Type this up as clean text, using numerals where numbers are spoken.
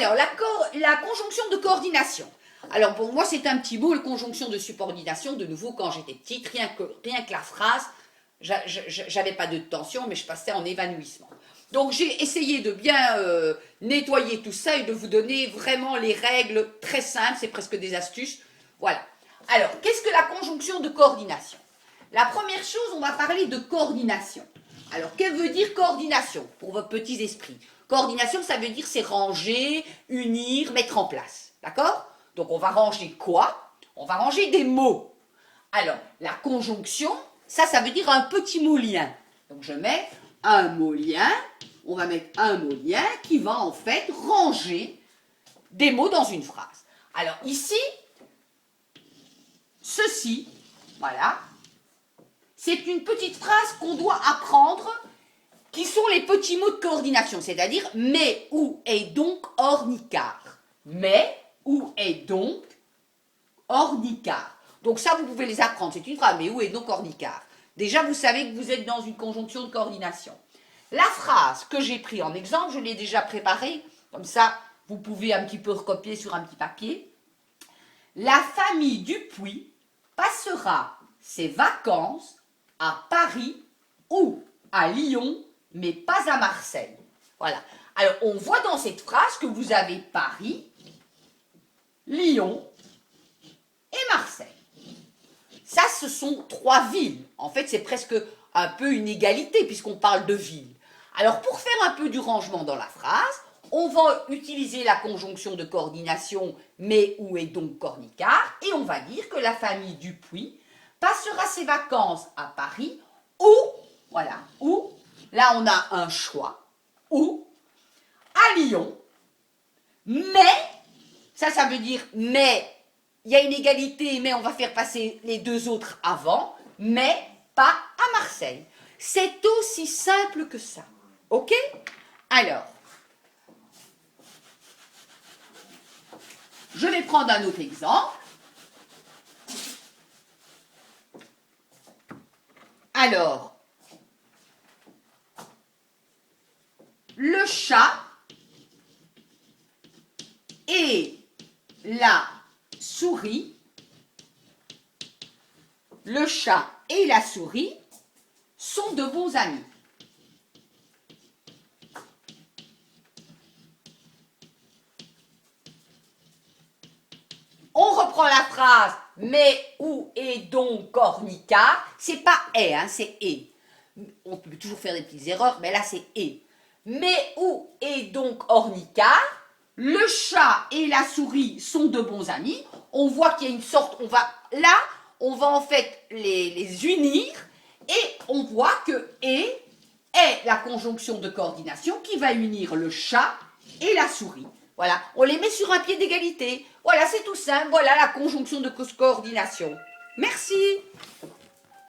Alors, la conjonction de coordination. Alors, pour moi, c'est un petit mot, la conjonction de subordination. De nouveau, quand j'étais petite, rien que la phrase, j'avais pas de tension, mais je passais en évanouissement. Donc, j'ai essayé de bien nettoyer tout ça et de vous donner vraiment les règles très simples. C'est presque des astuces. Voilà. Alors, qu'est-ce que la conjonction de coordination? La première chose, on va parler de coordination. Alors, que veut dire coordination pour vos petits esprits? Coordination, ça veut dire c'est ranger, unir, mettre en place. D'accord? Donc, on va ranger quoi? On va ranger des mots. Alors, la conjonction, ça veut dire un petit mot lien. Donc, je mets un mot lien. On va mettre un mot lien qui va en fait ranger des mots dans une phrase. Alors, ici, ceci, voilà, c'est une petite phrase qu'on doit apprendre qui sont les petits mots de coordination, c'est-à-dire « mais, où est donc, ornicar ». Mais, où est donc, ornicar. Donc ça, vous pouvez les apprendre, c'est une phrase « mais, où est donc, ornicar ». Déjà, vous savez que vous êtes dans une conjonction de coordination. La phrase que j'ai prise en exemple, je l'ai déjà préparée, comme ça, vous pouvez un petit peu recopier sur un petit papier. La famille Dupuis passera ses vacances à Paris ou à Lyon, mais pas à Marseille. Voilà. Alors, on voit dans cette phrase que vous avez Paris, Lyon et Marseille. Ça, ce sont trois villes. En fait, c'est presque un peu une égalité puisqu'on parle de villes. Alors, pour faire un peu du rangement dans la phrase, on va utiliser la conjonction de coordination « mais où est donc Cornicart ?» et on va dire que la famille Dupuis passera ses vacances à Paris ou, voilà, ou, là on a un choix, ou à Lyon, mais, ça veut dire mais, il y a une égalité, mais on va faire passer les deux autres avant, mais pas à Marseille. C'est aussi simple que ça, ok? Alors, je vais prendre un autre exemple. Alors, le chat et la souris, le chat et la souris sont de bons amis. On reprend la phrase « mais où est donc Cornicart ?» C'est pas « est », hein, c'est « est ». On peut toujours faire des petites erreurs, mais là c'est « est ». Mais où est donc Ornicart? Le chat et la souris sont de bons amis. On voit qu'il y a une sorte, on va en fait les unir et on voit que « et » est la conjonction de coordination qui va unir le chat et la souris. Voilà, on les met sur un pied d'égalité. Voilà, c'est tout simple. Voilà la conjonction de coordination. Merci.